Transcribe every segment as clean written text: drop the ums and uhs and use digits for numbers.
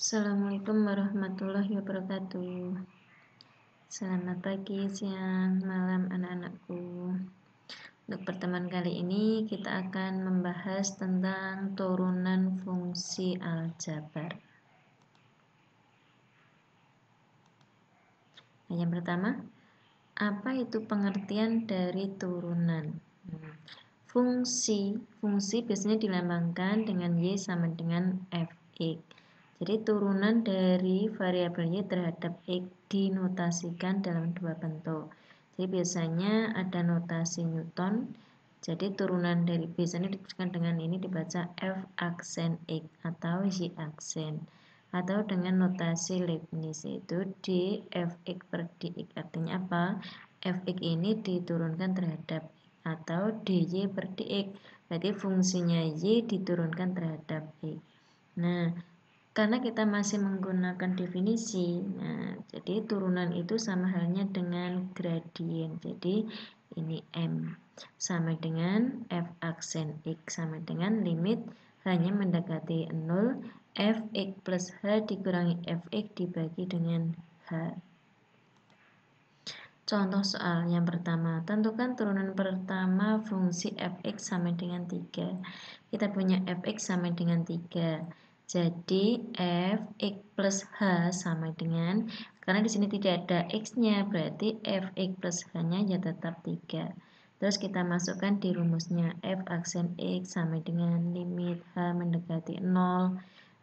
Assalamualaikum warahmatullahi wabarakatuh. Selamat pagi, siang, malam anak-anakku. Untuk pertemuan kali ini kita akan membahas tentang turunan fungsi aljabar. Yang pertama, apa itu pengertian dari turunan? Fungsi biasanya dilambangkan dengan Y sama dengan Fx. Jadi turunan dari variabel Y terhadap X dinotasikan dalam dua bentuk. Jadi biasanya ada notasi Newton. Jadi turunan dari biasanya dituliskan dengan ini dibaca F aksen X atau Y aksen. Atau dengan notasi Leibniz yaitu dFx per dx. Artinya apa? Fx ini diturunkan terhadap atau dy per dx, berarti fungsinya y diturunkan terhadap x. Nah, karena kita masih menggunakan definisi, jadi turunan itu sama halnya dengan gradien. Jadi ini m sama dengan f aksen x sama dengan limit hanya mendekati 0, fx plus h dikurangi fx dibagi dengan h. Contoh soal yang pertama, tentukan turunan pertama fungsi fx sama dengan 3. Kita punya fx sama dengan 3. Jadi fx plus h sama dengan, karena di sini tidak ada x-nya, berarti fx plus h-nya ya tetap 3. Terus kita masukkan di rumusnya f aksen x sama dengan limit h mendekati 0,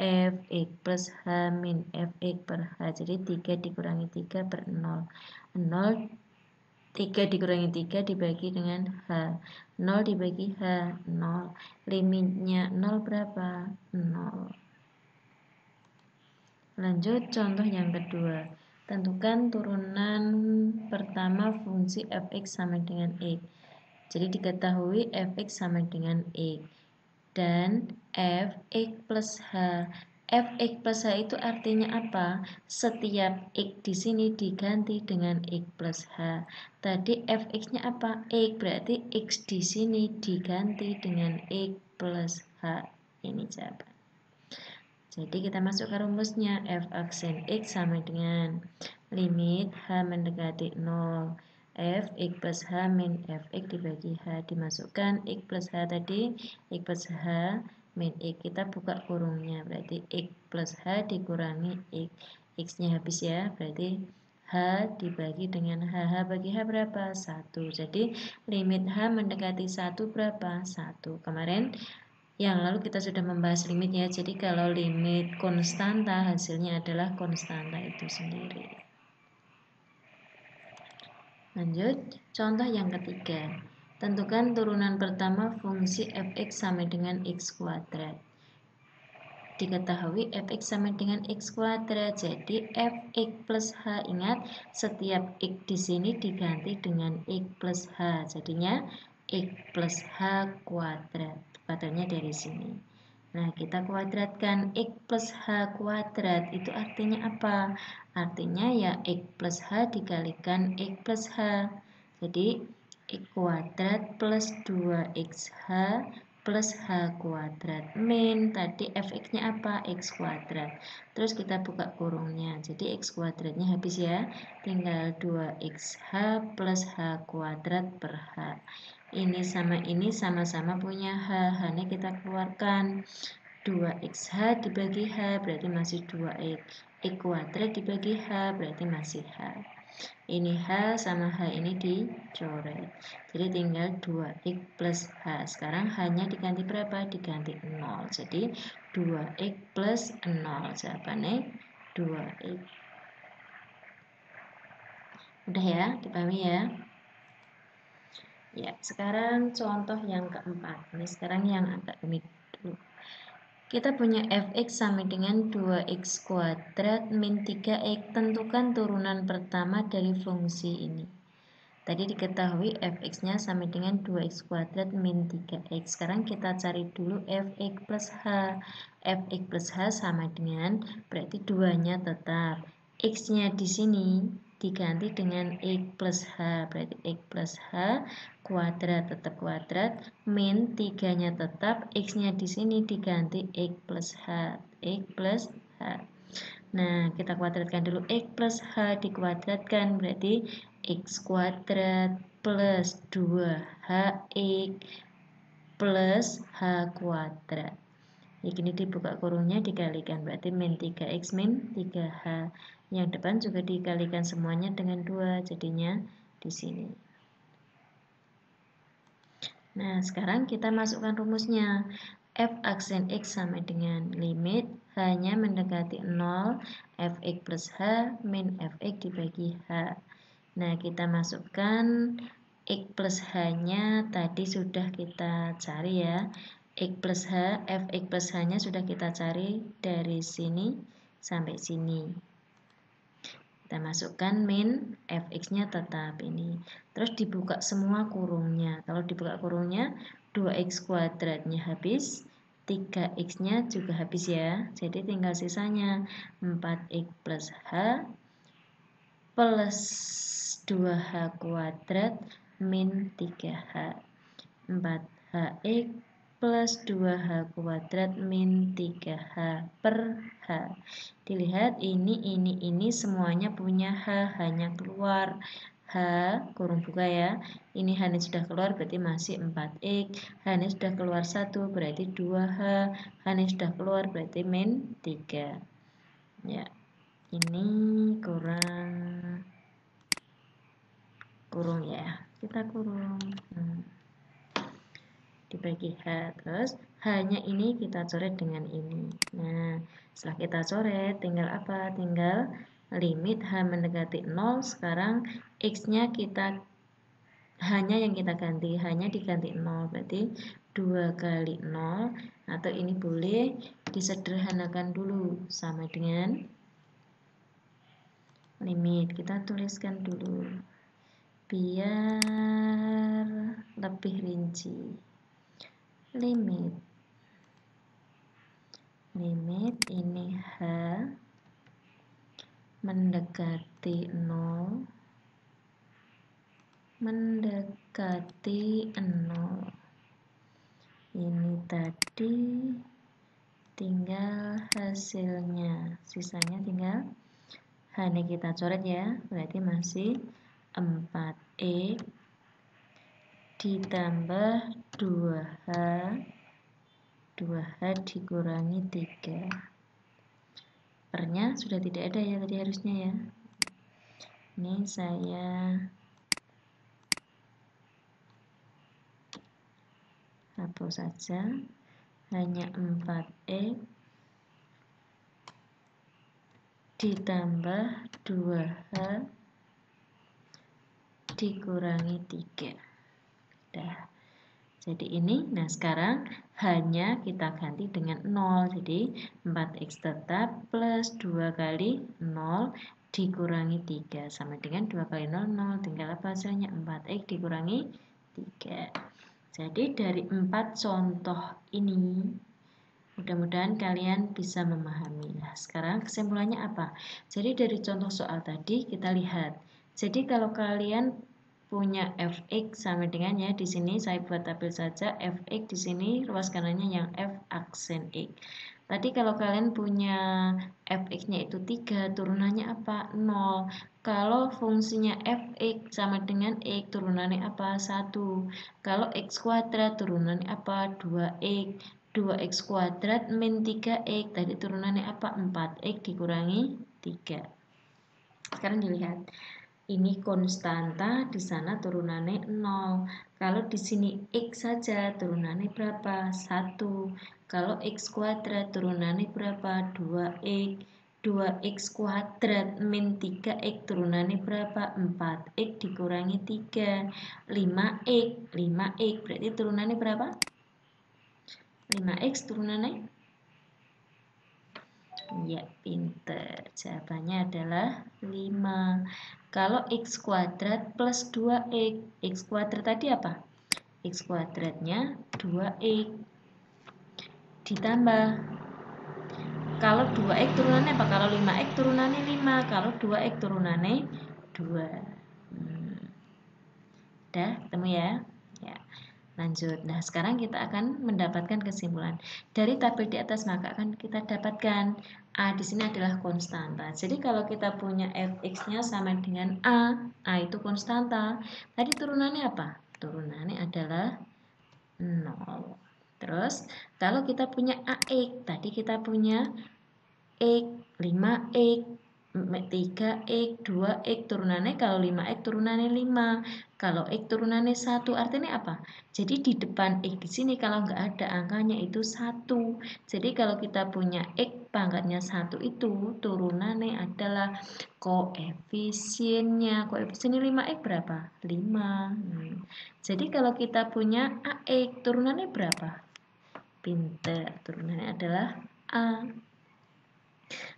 fx plus h min fx per h. Jadi 3 dikurangi 3 per 0. 0 3 dikurangi 3 dibagi dengan h. 0 dibagi h 0. Limitnya 0 berapa? 0. Lanjut contoh yang kedua. Tentukan turunan pertama fungsi fx sama dengan x. Jadi diketahui fx sama dengan x dan fx plus h. Fx plus h itu artinya apa? Setiap x di sini diganti dengan x plus h. Tadi fx-nya apa? X, berarti x di sini diganti dengan x plus h. Ini jawaban. Jadi kita masukkan rumusnya f aksen x sama dengan limit h mendekati 0, fx plus h min fx dibagi h. Dimasukkan x plus h tadi, x plus h min x, kita buka kurungnya, berarti x plus h dikurangi x. X-nya habis ya, berarti h dibagi dengan h. H bagi h berapa? 1. Jadi limit h mendekati 1 berapa? 1. Kemarin yang lalu kita sudah membahas limitnya. Jadi kalau limit konstanta hasilnya adalah konstanta itu sendiri. Lanjut, contoh yang ketiga. Tentukan turunan pertama fungsi fx sama dengan x kuadrat. Diketahui fx sama dengan x kuadrat, jadi fx plus h, ingat setiap x di sini diganti dengan x plus h, jadinya x plus h kuadrat. Kuadratnya dari sini. Nah, kita kuadratkan x plus h kuadrat itu artinya apa? Artinya ya x plus h dikalikan x plus h. Jadi x kuadrat plus 2xh plus h kuadrat min tadi fx-nya apa? X kuadrat. Terus kita buka kurungnya. Jadi x kuadratnya habis ya. Tinggal 2xh plus h kuadrat per h. Ini sama-sama punya h. H-nya kita keluarkan. 2xh dibagi h berarti masih 2x. X kuadrat dibagi h berarti masih h. Ini h sama h ini dicoret. Jadi tinggal 2x plus h. Sekarang h-nya diganti berapa? Diganti 0. Jadi 2x plus 0. Jawabannya 2x. Udah ya, dipahami ya? Ya, sekarang contoh yang keempat. Ini sekarang yang agak rumit dulu. Kita punya fx sama dengan 2x kuadrat min 3x. Tentukan turunan pertama dari fungsi ini. Tadi diketahui fx-nya sama dengan 2x kuadrat min 3x. Sekarang kita cari dulu fx plus h. Fx plus h sama dengan, berarti 2-nya tetap. X-nya di sini diganti dengan x plus h. Berarti x plus h kuadrat tetap kuadrat. Min 3-nya tetap. X-nya di sini diganti x plus h. X plus h. Nah, kita kuadratkan dulu. X plus H dikuadratkan berarti X kuadrat plus 2HX plus H kuadrat. Ini dibuka kurungnya dikalikan berarti min 3X min 3H. Yang depan juga dikalikan semuanya dengan 2, jadinya di sini. Nah, sekarang kita masukkan rumusnya. F aksen X sama dengan limit hanya mendekati 0 Fx plus H min Fx dibagi H. Nah, kita masukkan X plus H-nya tadi sudah kita cari ya. X plus H, Fx plus H-nya sudah kita cari dari sini sampai sini. Kita masukkan min Fx-nya tetap ini. Terus dibuka semua kurungnya. Kalau dibuka kurungnya 2x kuadratnya habis, 3x-nya juga habis ya. Jadi tinggal sisanya 4x plus H plus 2H kuadrat min 3H. 4HX plus 2H kuadrat min 3H per H. Dilihat ini semuanya punya H, hanya keluar H, kurung buka ya. Ini H-nya sudah keluar berarti masih 4X. H-nya sudah keluar 1 berarti 2H. H-nya sudah keluar berarti min 3. Ya. Ini kurung ya. Kita kurung. Dibagi H, terus H-nya ini kita coret dengan ini. Nah, setelah kita coret tinggal apa? Tinggal limit H mendekati 0. Sekarang X-nya kita hanya yang kita ganti, hanya diganti 0, berarti 2 kali 0, atau ini boleh disederhanakan dulu sama dengan limit. Kita tuliskan dulu biar lebih rinci. Limit ini H mendekati 0 ini tadi tinggal hasilnya, sisanya tinggal H-nya kita coret ya, berarti masih 4X ditambah 2H dikurangi 3. Pernya sudah tidak ada ya tadi harusnya ya. Ini saya hapus saja, hanya 4X ditambah 2H dikurangi 3. Dah. Jadi ini, nah sekarang hanya kita ganti dengan 0. Jadi 4x tetap plus 2 kali 0 dikurangi 3. Sama dengan 2 kali 0, 0. Tinggal apa hasilnya? 4x dikurangi 3. Jadi dari 4 contoh ini, mudah-mudahan kalian bisa memahami. Nah, sekarang kesimpulannya apa? Jadi dari contoh soal tadi kita lihat. Jadi kalau kalian punya fx sama dengan ya di sini saya buat tabel saja fx di sini ruas kanannya yang f aksen x. Tadi kalau kalian punya fx-nya itu 3, turunannya apa? 0. Kalau fungsinya fx sama dengan x, turunannya apa? 1. Kalau x kuadrat turunannya apa? 2x. 2x kuadrat min 3x, tadi turunannya apa? 4x dikurangi 3. Sekarang dilihat. Ini konstanta, di sana turunannya 0. Kalau di sini x saja, turunannya berapa? 1. Kalau x kuadrat, turunannya berapa? 2x. 2x kuadrat min 3x, turunannya berapa? 4x dikurangi 3. 5x. 5x, berarti turunannya berapa? 5x turunannya? Ya, pinter. Jawabannya adalah 5. Kalau x kuadrat plus 2x, x kuadrat tadi apa? X kuadratnya 2x ditambah. Kalau 2x turunannya apa? Kalau 5x turunannya 5. Kalau 2x turunannya 2. Udah ketemu ya? Ya. Lanjut. Nah, sekarang kita akan mendapatkan kesimpulan. Dari tabel di atas maka akan kita dapatkan A di sini adalah konstanta. Jadi kalau kita punya fx-nya sama dengan A itu konstanta. Tadi turunannya apa? Turunannya adalah 0. Terus kalau kita punya AX, tadi kita punya X, 5X, 3X, 2X turunannya, kalau 5X turunannya 5, kalau X turunannya 1, artinya apa? Jadi di depan X di sini kalau nggak ada angkanya itu 1. Jadi kalau kita punya X pangkatnya 1 itu turunannya adalah koefisiennya. Koefisiennya 5X berapa? 5. Jadi kalau kita punya AX turunannya berapa? Pinter, turunannya adalah A.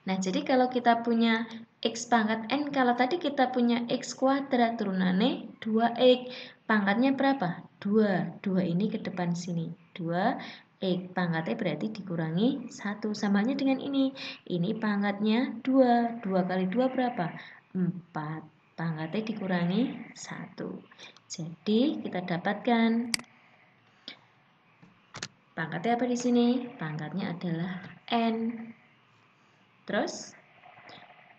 Nah, jadi kalau kita punya X pangkat N, kalau tadi kita punya X kuadrat, turunannya 2X. Pangkatnya berapa? 2. 2 ini ke depan sini. 2. X pangkatnya berarti dikurangi 1. Samanya dengan ini. Ini pangkatnya 2. 2 kali 2 berapa? 4. Pangkatnya dikurangi 1. Jadi, kita dapatkan pangkatnya apa di sini? Pangkatnya adalah N. Terus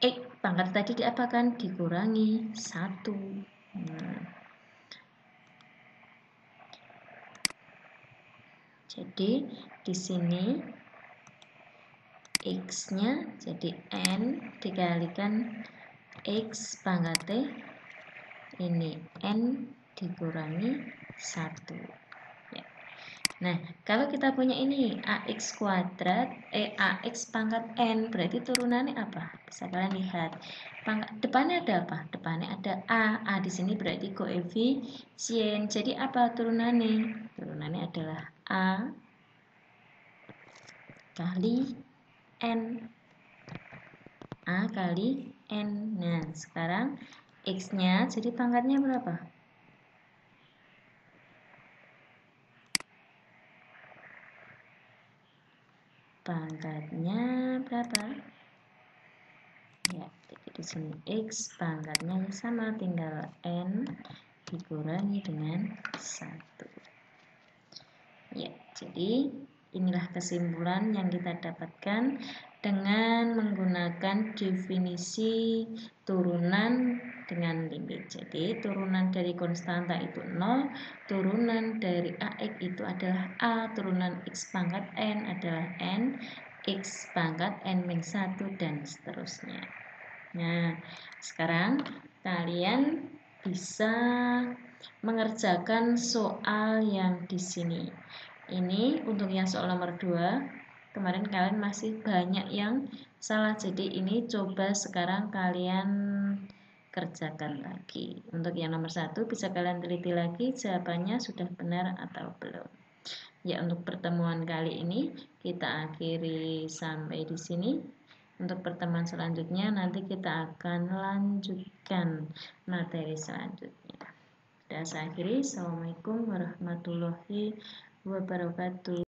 X pangkat tadi diapakan? Dikurangi 1. Jadi di sini X-nya jadi N dikalikan X pangkatnya ini N dikurangi 1. Nah, kalau kita punya ini AX kuadrat, AX pangkat N, berarti turunannya apa? Bisa kalian lihat. Depannya ada apa? Depannya ada A. A di sini berarti koefisien. Jadi apa turunannya? Turunannya adalah A kali N. A kali N. Nah, sekarang X-nya jadi pangkatnya berapa? Pangkatnya berapa? Ya, jadi di sini X pangkatnya sama, tinggal N dikurangi dengan 1. Ya, jadi inilah kesimpulan yang kita dapatkan dengan menggunakan definisi turunan dengan limit. Jadi turunan dari konstanta itu 0, turunan dari AX itu adalah A, turunan X pangkat N adalah N, X pangkat N-1 dan seterusnya. Nah, sekarang kalian bisa mengerjakan soal yang di sini. Ini untuk yang soal nomor 2. Kemarin kalian masih banyak yang salah, jadi ini coba sekarang kalian kerjakan lagi. Untuk yang nomor 1 bisa kalian teliti lagi jawabannya sudah benar atau belum. Ya, untuk pertemuan kali ini kita akhiri sampai di sini. Untuk pertemuan selanjutnya nanti kita akan lanjutkan materi selanjutnya. Sudah saya akhiri. Assalamualaikum warahmatullahi wabarakatuh.